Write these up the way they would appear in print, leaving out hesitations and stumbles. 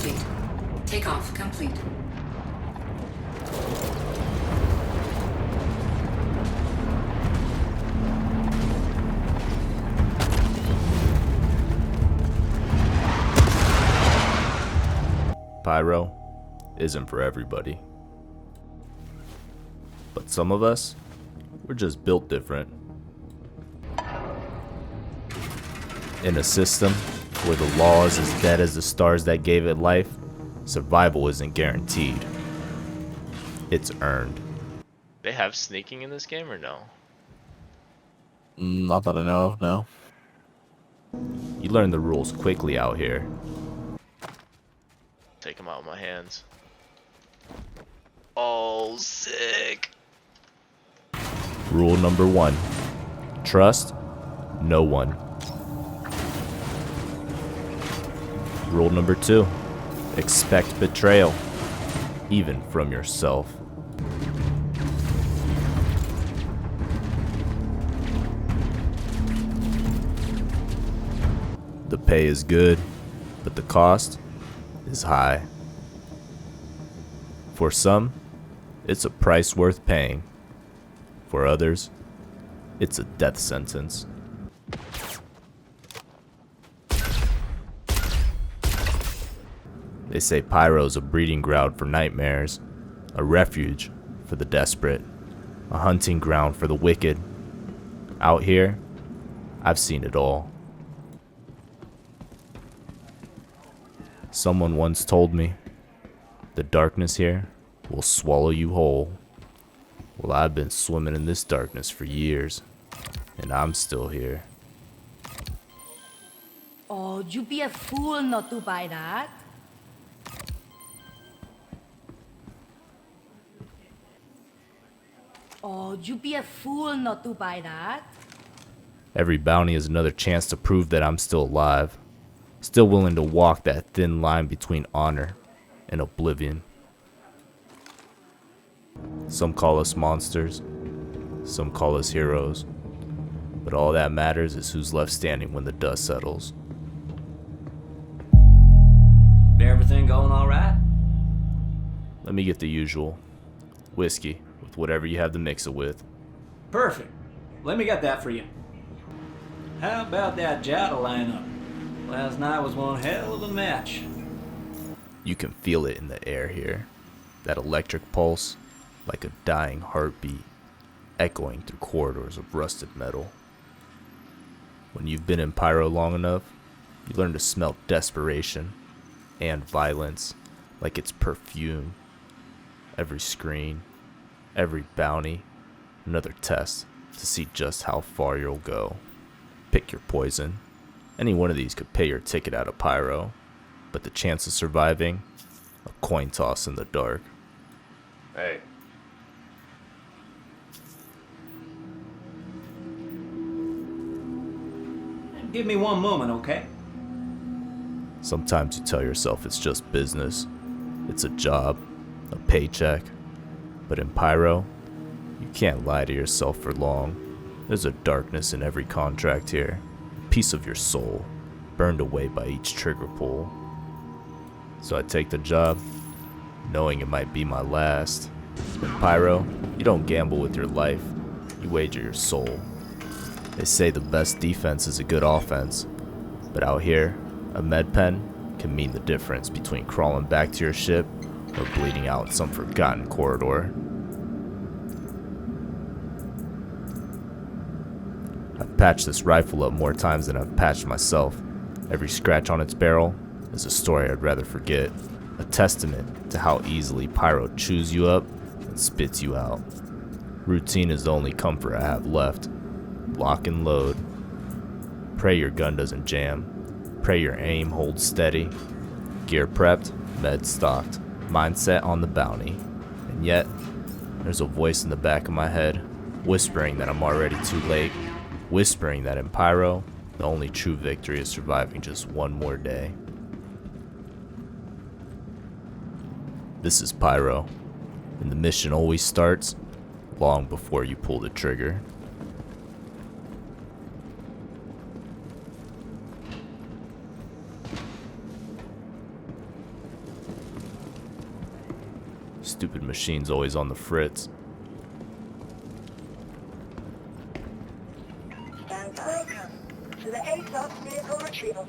complete. Takeoff complete. Pyro isn't for everybody. But some of us, we're just built different. In a system where the law is as dead as the stars that gave it life, survival isn't guaranteed. It's earned. They have sneaking in this game or no? Not that I know of, no. You learn the rules quickly out here. Take them out of my hands. Oh, sick. Rule number 1. Trust no one. Rule number 2. Expect betrayal, even from yourself. The pay is good, but the cost is high. For some, it's a price worth paying. For others, it's a death sentence. They say Pyro's a breeding ground for nightmares, a refuge for the desperate, a hunting ground for the wicked. Out here, I've seen it all. Someone once told me, the darkness here will swallow you whole. Well, I've been swimming in this darkness for years, and I'm still here. Oh, you'd be a fool not to buy that. Oh, you'd be a fool not to buy that. Every bounty is another chance to prove that I'm still alive. Still willing to walk that thin line between honor and oblivion. Some call us monsters, some call us heroes, but all that matters is who's left standing when the dust settles. Everything going all right? Let me get the usual. Whiskey, with whatever you have to mix it with. Perfect. Let me get that for you. How about that Jada lineup? Last night was one hell of a match. You can feel it in the air here. That electric pulse, like a dying heartbeat, echoing through corridors of rusted metal. When you've been in Pyro long enough, you learn to smell desperation and violence like it's perfume. Every screen, every bounty, another test to see just how far you'll go. Pick your poison. Any one of these could pay your ticket out of Pyro, but the chance of surviving, a coin toss in the dark. Hey. Give me one moment, okay? Sometimes you tell yourself it's just business. It's a job, a paycheck. But in Pyro, you can't lie to yourself for long. There's a darkness in every contract here. A piece of your soul, burned away by each trigger pull. So I take the job, knowing it might be my last. In Pyro, you don't gamble with your life, you wager your soul. They say the best defense is a good offense, but out here, a med pen can mean the difference between crawling back to your ship or bleeding out in some forgotten corridor. I've patched this rifle up more times than I've patched myself. Every scratch on its barrel is a story I'd rather forget, a testament to how easily Pyro chews you up and spits you out. Routine is the only comfort I have left. Lock and load. Pray your gun doesn't jam. Pray your aim holds steady. Gear prepped, med stocked, mindset on the bounty. And yet, there's a voice in the back of my head, whispering that I'm already too late, whispering that in Pyro, the only true victory is surviving just one more day. This is Pyro, and the mission always starts long before you pull the trigger. Stupid machine's always on the fritz.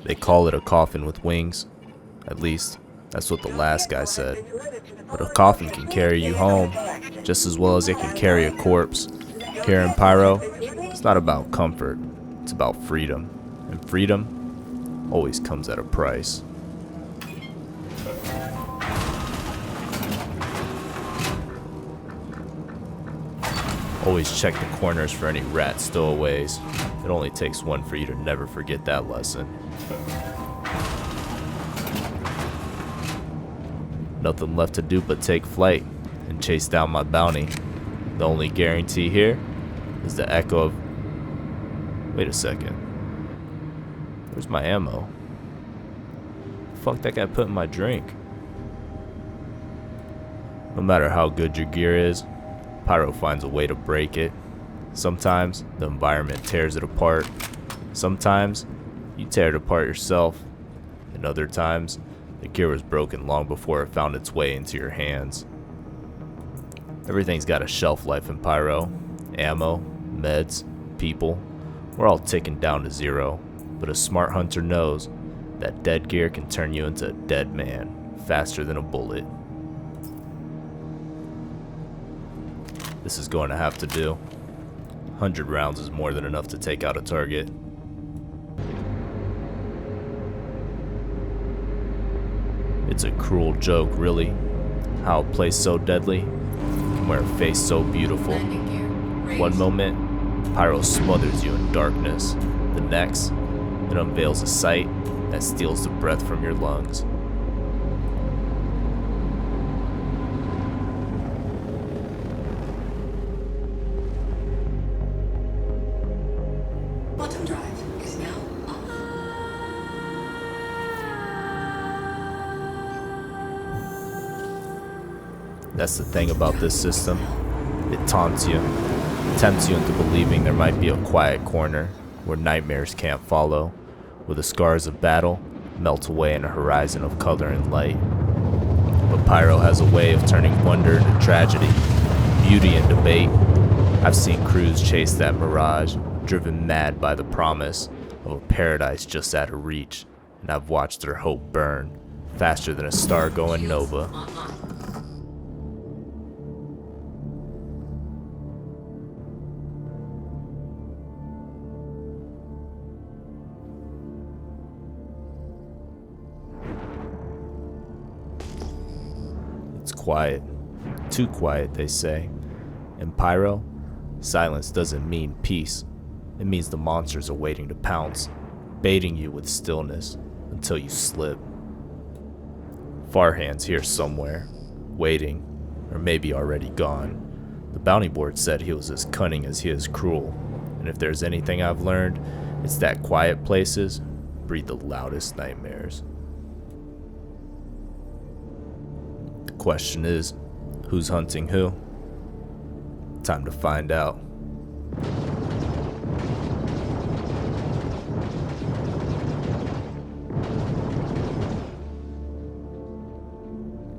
They call it a coffin with wings. At least, that's what the last guy said. But a coffin can carry you home, just as well as it can carry a corpse. Here in Pyro, it's not about comfort, it's about freedom. And freedom always comes at a price. Always check the corners for any rat stowaways. It only takes one for you to never forget that lesson. Nothing left to do but take flight and chase down my bounty. The only guarantee here is the echo of... Wait a second. Where's my ammo? The fuck that guy put in my drink? No matter how good your gear is, Pyro finds a way to break it. Sometimes the environment tears it apart. Sometimes you tear it apart yourself. And other times the gear was broken long before it found its way into your hands. Everything's got a shelf life in Pyro. Ammo, meds, people. We're all ticking down to zero. But a smart hunter knows that dead gear can turn you into a dead man faster than a bullet. This is going to have to do. 100 rounds is more than enough to take out a target. It's a cruel joke, really. How a place so deadly can wear a face so beautiful. Landing gear raised. One moment, Pyro smothers you in darkness. The next, it unveils a sight that steals the breath from your lungs. Bottom drive is now off. That's the thing about this system. It taunts you, tempts you into believing there might be a quiet corner where nightmares can't follow, where the scars of battle melt away in a horizon of color and light. But Pyro has a way of turning wonder into tragedy, beauty into debate. I've seen crews chase that mirage, driven mad by the promise of a paradise just out of reach, and I've watched their hope burn faster than a star going nova. Online. It's quiet. Too quiet, they say. In Pyro, silence doesn't mean peace. It means the monsters are waiting to pounce, baiting you with stillness until you slip. Farhand's here somewhere, waiting, or maybe already gone. The bounty board said he was as cunning as he is cruel, and if there's anything I've learned, it's that quiet places breed the loudest nightmares. The question is, who's hunting who? Time to find out.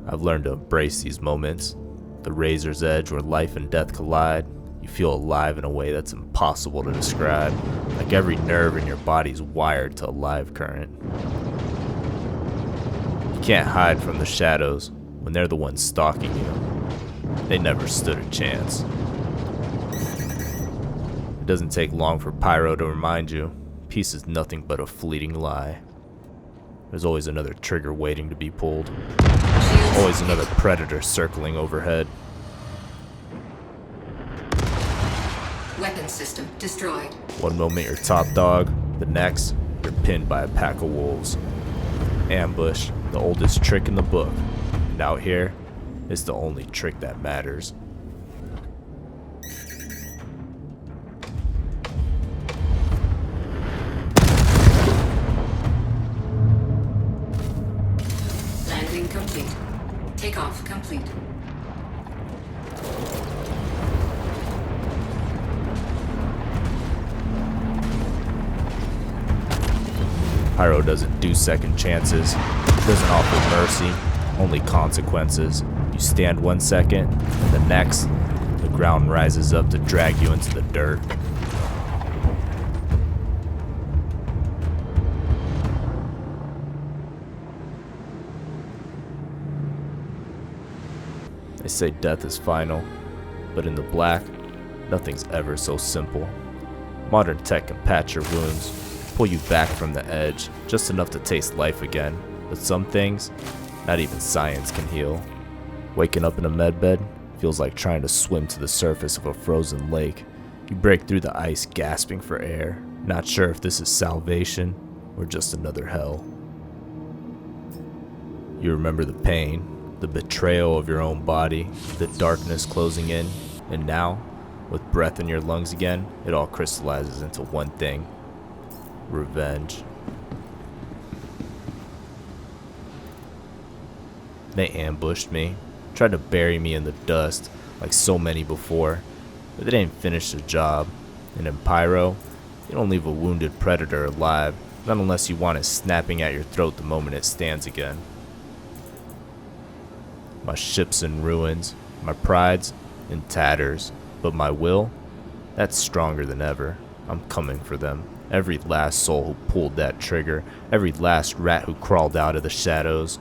I've learned to embrace these moments, the razor's edge where life and death collide. You feel alive in a way that's impossible to describe, like every nerve in your body's wired to a live current. You can't hide from the shadows when they're the ones stalking you. They never stood a chance. It doesn't take long for Pyro to remind you, peace is nothing but a fleeting lie. There's always another trigger waiting to be pulled. Always another predator circling overhead. Weapon system destroyed. One moment you're top dog, the next you're pinned by a pack of wolves. Ambush, the oldest trick in the book. And out here, it's the only trick that matters. Landing complete. Takeoff complete. Pyro doesn't do second chances, doesn't offer mercy, only consequences. You You stand 1 second, and the next, the ground rises up to drag you into the dirt. They say death is final, but in the black, nothing's ever so simple. Modern tech can patch your wounds, pull you back from the edge, just enough to taste life again. But some things, not even science can heal. Waking up in a medbed feels like trying to swim to the surface of a frozen lake. You break through the ice gasping for air, not sure if this is salvation or just another hell. You remember the pain, the betrayal of your own body, the darkness closing in, and now, with breath in your lungs again, it all crystallizes into one thing: revenge. They ambushed me, tried to bury me in the dust like so many before, but they didn't finish the job. And in Pyro, you don't leave a wounded predator alive, not unless you want it snapping at your throat the moment it stands again. My ship's in ruins, my pride's in tatters, but my will, that's stronger than ever. I'm coming for them. Every last soul who pulled that trigger, every last rat who crawled out of the shadows.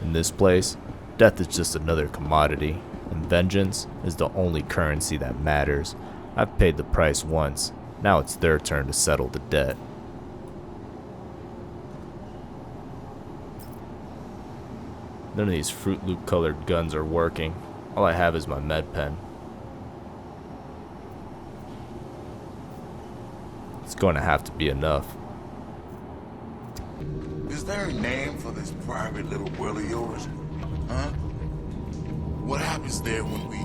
In this place, death is just another commodity, and vengeance is the only currency that matters. I've paid the price once, now it's their turn to settle the debt. None of these Fruit Loop colored guns are working. All I have is my med pen. It's going to have to be enough. Is there a name for this private little world of yours? Huh? What happens there when we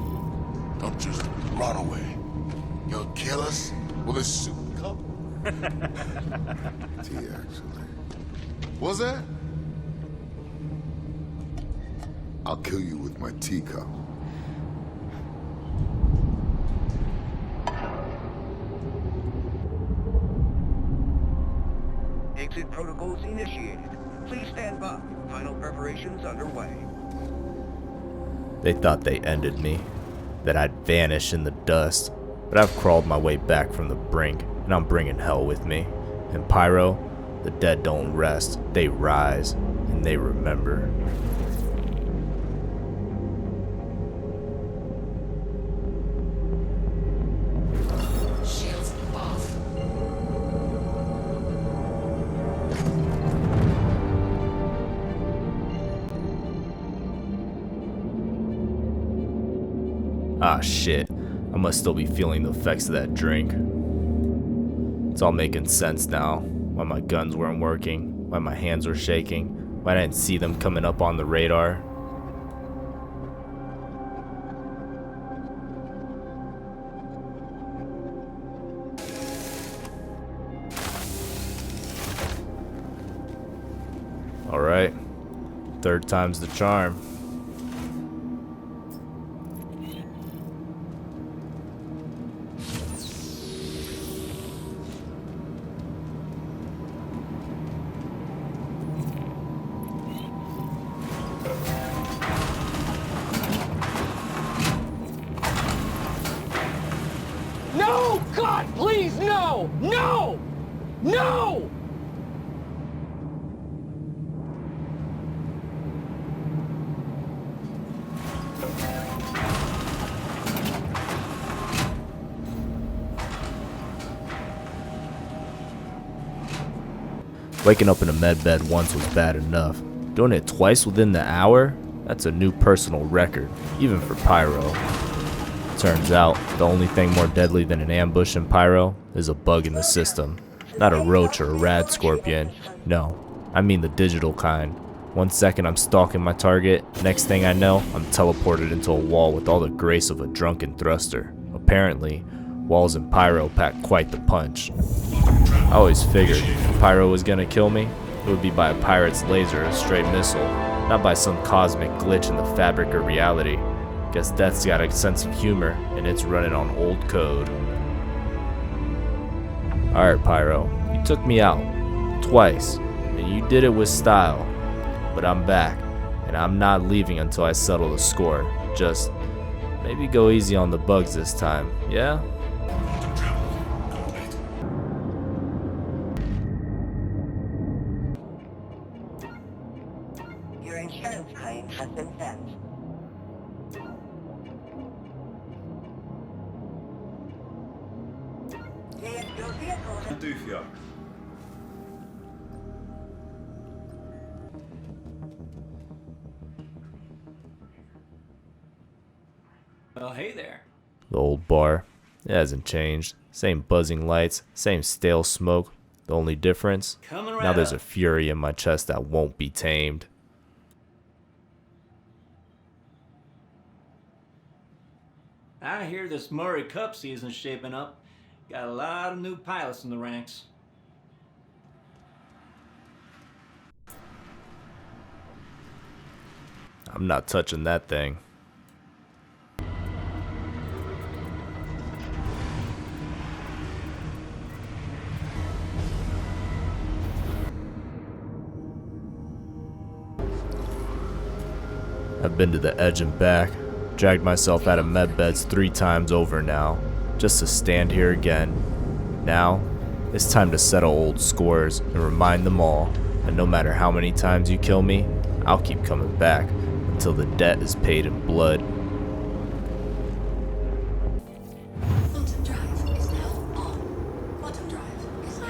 don't just run away? You'll kill us with a soup cup? Tea, actually. What's that? I'll kill you with my teacup. Exit protocols initiated. Please stand by. Final preparations underway. They thought they ended me, that I'd vanish in the dust, but I've crawled my way back from the brink, and I'm bringing hell with me. In Pyro, the dead don't rest, they rise, and they remember. Shields off. Ah shit, I must still be feeling the effects of that drink. It's all making sense now. Why my guns weren't working, why my hands were shaking, why I didn't see them coming up on the radar. Alright, third time's the charm. No! God, please, no! No! No! Waking up in a medbed once was bad enough. Doing it twice within the hour? That's a new personal record, even for Pyro. Turns out, the only thing more deadly than an ambush in Pyro is a bug in the system. Not a roach or a rad scorpion. No, I mean the digital kind. 1 second I'm stalking my target, next thing I know, I'm teleported into a wall with all the grace of a drunken thruster. Apparently, walls in Pyro pack quite the punch. I always figured if Pyro was gonna kill me, it would be by a pirate's laser or a stray missile, not by some cosmic glitch in the fabric of reality. Guess death's got a sense of humor, and it's running on old code. Alright Pyro, you took me out, twice, and you did it with style. But I'm back, and I'm not leaving until I settle the score. Just maybe go easy on the bugs this time, yeah? Your insurance claim has been sent. Your vehicle has... Well, hey there. The old bar, it hasn't changed. Same buzzing lights, same stale smoke. The only difference, Coming right now there's a up. fury in my chest that won't be tamed. I hear this Murray Cup season's shaping up. Got a lot of new pilots in the ranks. I'm not touching that thing. I've been to the edge and back, dragged myself out of medbeds 3 times over now, just to stand here again. Now, it's time to settle old scores and remind them all that no matter how many times you kill me, I'll keep coming back until the debt is paid in blood. Bottom drive is now on. Bottom drive is now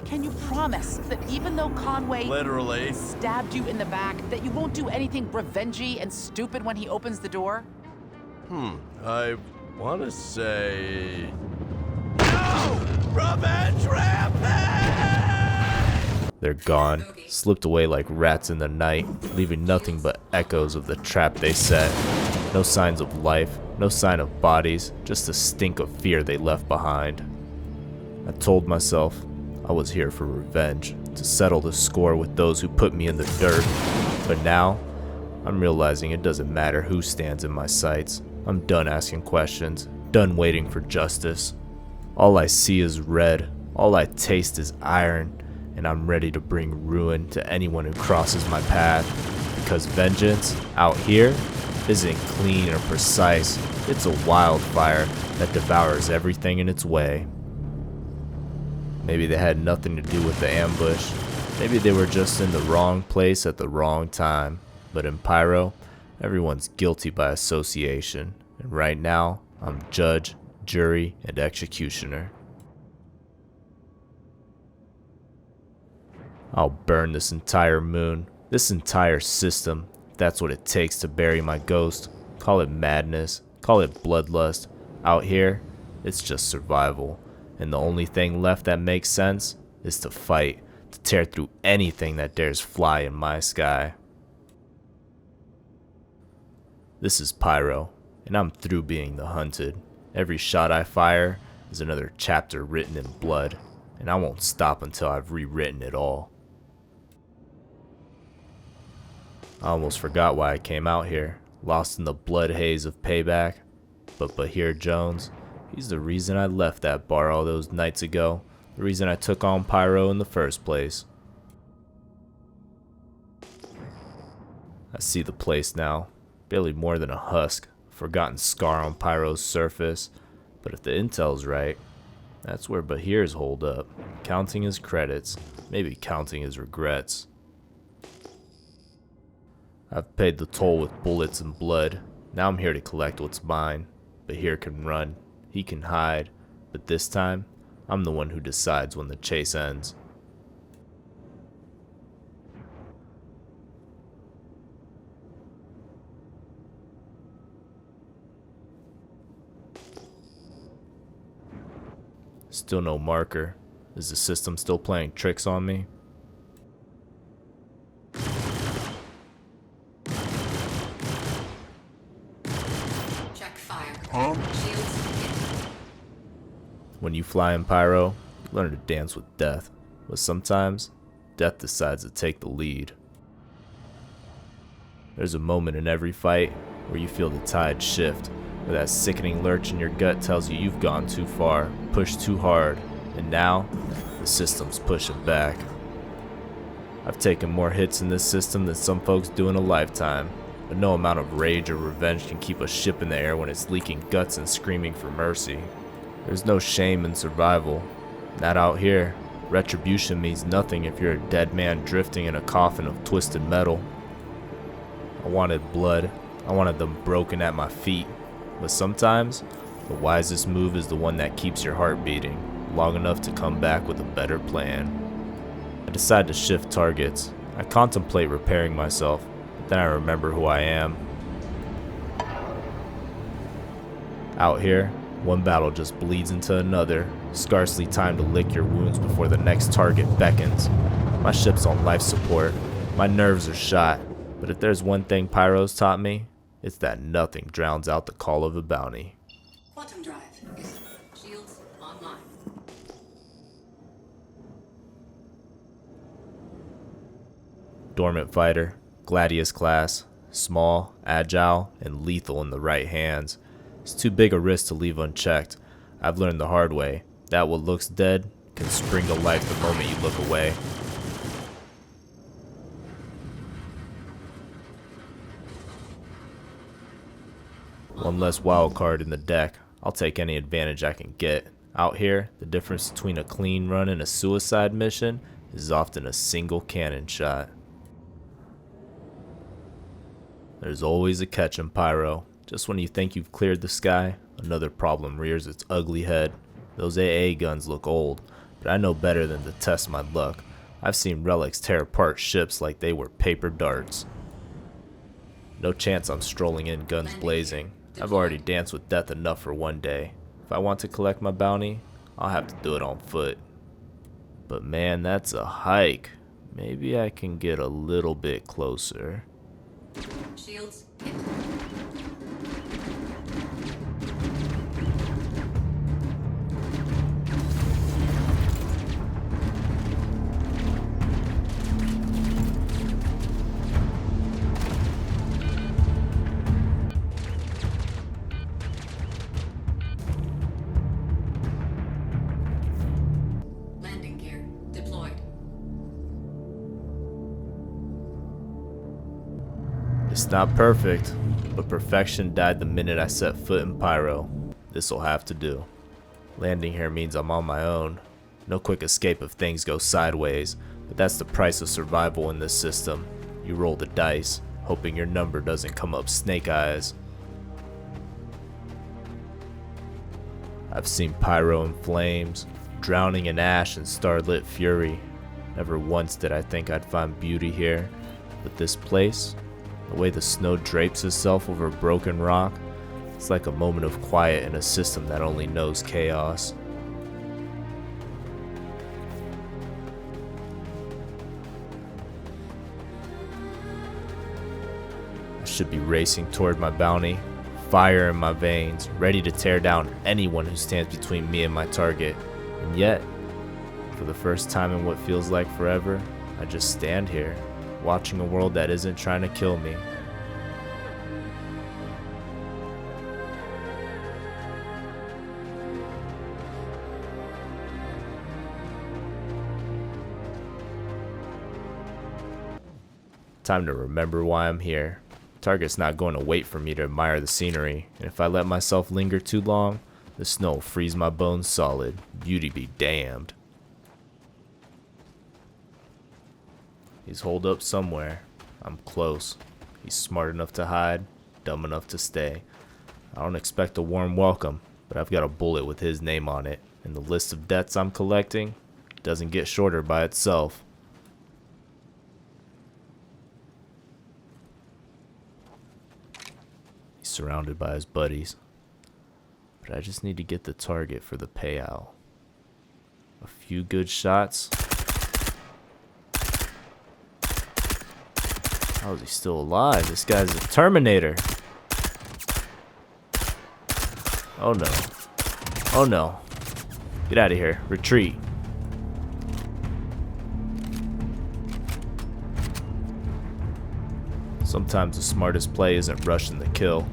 Can you promise that even though Conway Literally. stabbed you in the back, that you won't do anything revengey and stupid when he opens the door? I want to say... No! Revenge rampage! They're gone, slipped away like rats in the night, leaving nothing but echoes of the trap they set. No signs of life, no sign of bodies, just the stink of fear they left behind. I told myself I was here for revenge, to settle the score with those who put me in the dirt. But now, I'm realizing it doesn't matter who stands in my sights. I'm done asking questions, done waiting for justice. All I see is red, all I taste is iron, and I'm ready to bring ruin to anyone who crosses my path. Because vengeance, out here, isn't clean or precise. It's a wildfire that devours everything in its way. Maybe they had nothing to do with the ambush. Maybe they were just in the wrong place at the wrong time. But in Pyro, everyone's guilty by association. And right now, I'm judge, jury, and executioner. I'll burn this entire moon, this entire system. That's what it takes to bury my ghost. Call it madness, call it bloodlust. Out here, it's just survival. And the only thing left that makes sense is to fight, to tear through anything that dares fly in my sky. This is Pyro, and I'm through being the hunted. Every shot I fire is another chapter written in blood, and I won't stop until I've rewritten it all. I almost forgot why I came out here, lost in the blood haze of payback. But Bahir Jones, he's the reason I left that bar all those nights ago, the reason I took on Pyro in the first place. I see the place now, barely more than a husk, a forgotten scar on Pyro's surface. But if the intel's right, that's where Bahir's holed up, counting his credits, maybe counting his regrets. I've paid the toll with bullets and blood. Now I'm here to collect what's mine. Bahir can run, he can hide, but this time, I'm the one who decides when the chase ends. Still no marker. Is the system still playing tricks on me? check fire. Huh? Shields hit. When you fly in Pyro, you learn to dance with death. But sometimes, death decides to take the lead. There's a moment in every fight where you feel the tide shift, where that sickening lurch in your gut tells you you've gone too far, pushed too hard, and now the system's pushing back. I've taken more hits in this system than some folks do in a lifetime, but no amount of rage or revenge can keep a ship in the air when it's leaking guts and screaming for mercy. There's no shame in survival. Not out here. Retribution means nothing if you're a dead man drifting in a coffin of twisted metal. I wanted blood. I wanted them broken at my feet. But sometimes, the wisest move is the one that keeps your heart beating long enough to come back with a better plan. I decide to shift targets. I contemplate repairing myself, but then I remember who I am. Out here, one battle just bleeds into another, scarcely time to lick your wounds before the next target beckons. My ship's on life support. My nerves are shot. But if there's one thing Pyro's taught me, it's that nothing drowns out the call of a bounty. Quantum drive is shields online. Dormant fighter, gladius class, small, agile, and lethal in the right hands. It's too big a risk to leave unchecked. I've learned the hard way that what looks dead can spring to life the moment you look away. One less wild card in the deck. I'll take any advantage I can get. Out here, the difference between a clean run and a suicide mission is often a single cannon shot. There's always a catch in Pyro. Just when you think you've cleared the sky, another problem rears its ugly head. Those AA guns look old, but I know better than to test my luck. I've seen relics tear apart ships like they were paper darts. No chance I'm strolling in guns blazing. I've already danced with death enough for one day. If I want to collect my bounty, I'll have to do it on foot. But man, that's a hike. Maybe I can get a little bit closer. Shields hit. Landing gear deployed. It's not perfect, but perfection died the minute I set foot in Pyro. This'll have to do. Landing here means I'm on my own. No quick escape if things go sideways, but that's the price of survival in this system. You roll the dice, hoping your number doesn't come up snake eyes. I've seen Pyro in flames, drowning in ash and starlit fury. Never once did I think I'd find beauty here, but this place, the way the snow drapes itself over broken rock, it's like a moment of quiet in a system that only knows chaos. I should be racing toward my bounty, fire in my veins, ready to tear down anyone who stands between me and my target. And yet, for the first time in what feels like forever, I just stand here, watching a world that isn't trying to kill me. Time to remember why I'm here. Target's not going to wait for me to admire the scenery, and if I let myself linger too long, the snow will freeze my bones solid. Beauty be damned. He's holed up somewhere. I'm close. He's smart enough to hide, dumb enough to stay. I don't expect a warm welcome, but I've got a bullet with his name on it, and the list of debts I'm collecting doesn't get shorter by itself. He's surrounded by his buddies, but I just need to get the target for the payout. A few good shots. How is he still alive? This guy's a Terminator. Oh no. Oh no. Get out of here. Retreat. Sometimes the smartest play isn't rushing the kill.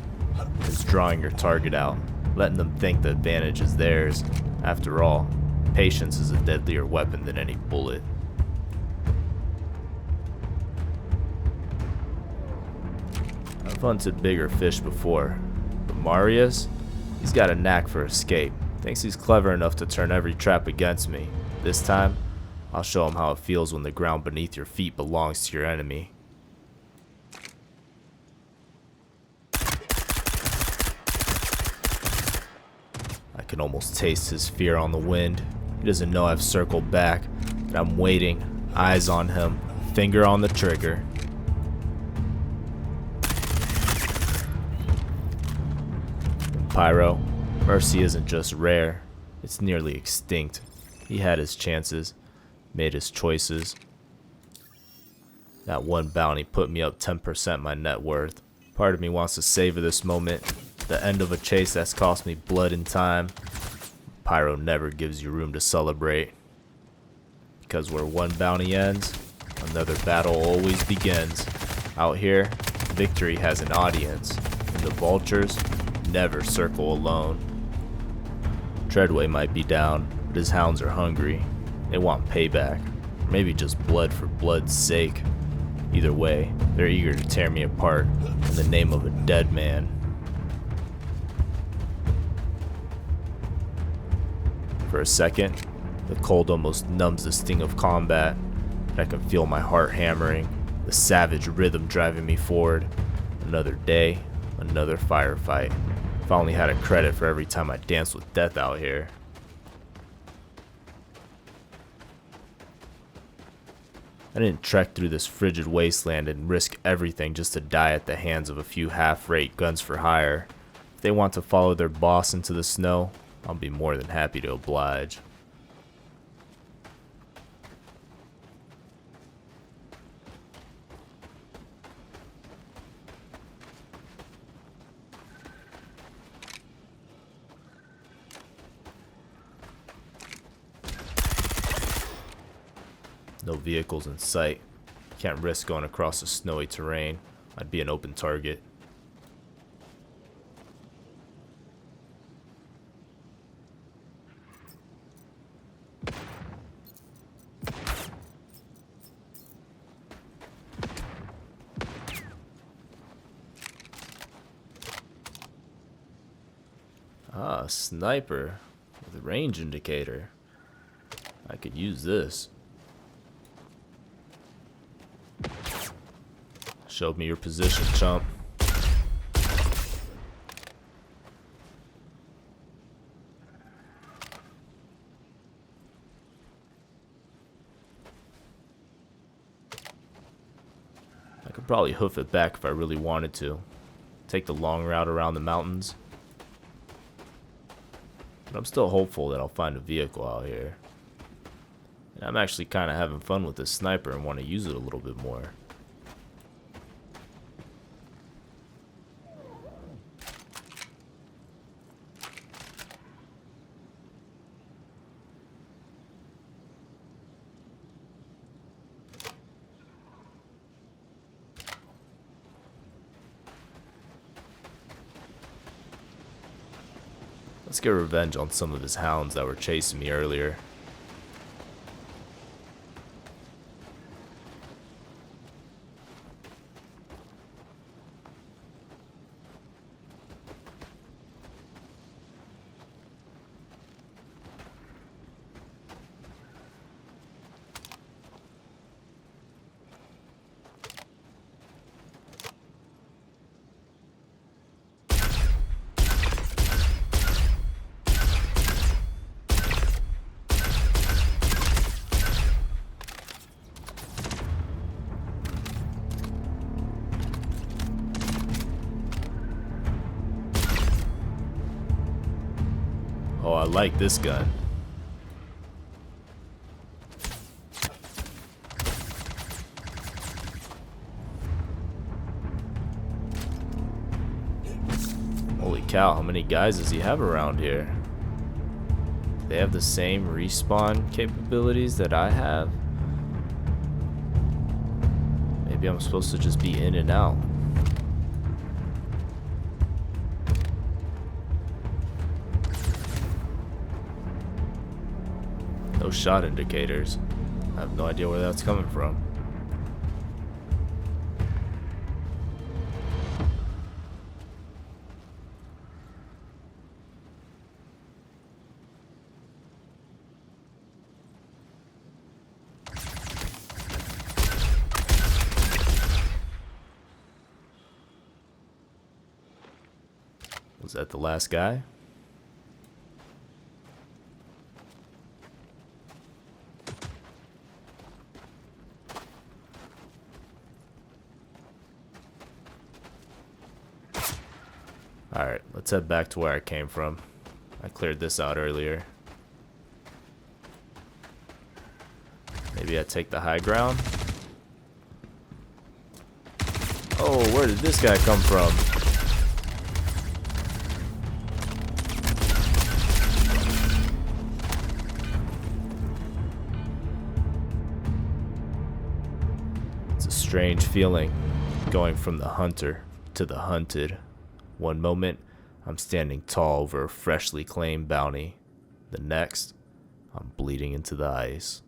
is drawing your target out, letting them think the advantage is theirs. After all, patience is a deadlier weapon than any bullet. I've hunted bigger fish before, but Marius, he's got a knack for escape. Thinks he's clever enough to turn every trap against me. This time, I'll show him how it feels when the ground beneath your feet belongs to your enemy. I can almost taste his fear on the wind. He doesn't know I've circled back, and I'm waiting, eyes on him, finger on the trigger. Pyro, mercy isn't just rare, it's nearly extinct. He had his chances, made his choices. That one bounty put me up 10% my net worth. Part of me wants to savor this moment, the end of a chase that's cost me blood and time. Pyro never gives you room to celebrate. Because where one bounty ends, another battle always begins. Out here, victory has an audience, and the vultures never circle alone. Treadway might be down, but his hounds are hungry. They want payback, or maybe just blood for blood's sake. Either way, they're eager to tear me apart in the name of a dead man. For a second, the cold almost numbs the sting of combat, and I can feel my heart hammering, the savage rhythm driving me forward. Another day, another firefight. If I only had a credit for every time I danced with death out here. I didn't trek through this frigid wasteland and risk everything just to die at the hands of a few half-rate guns for hire. If they want to follow their boss into the snow, I'll be more than happy to oblige. No vehicles in sight. Can't risk going across the snowy terrain. I'd be an open target. Ah, a sniper with a range indicator. I could use this. Show me your position, chump. I could probably hoof it back if I really wanted to. Take the long route around the mountains. But I'm still hopeful that I'll find a vehicle out here. And I'm actually kind of having fun with this sniper and want to use it a little bit more. Let's get revenge on some of his hounds that were chasing me earlier. Oh, I like this gun. Holy cow, how many guys does he have around here? They have the same respawn capabilities that I have? Maybe I'm supposed to just be in and out. No shot indicators. I have no idea where that's coming from. Was that the last guy? Alright, let's head back to where I came from. I cleared this out earlier. Maybe I take the high ground? Oh, where did this guy come from? It's a strange feeling, going from the hunter to the hunted. One moment, I'm standing tall over a freshly claimed bounty. The next, I'm bleeding into the ice.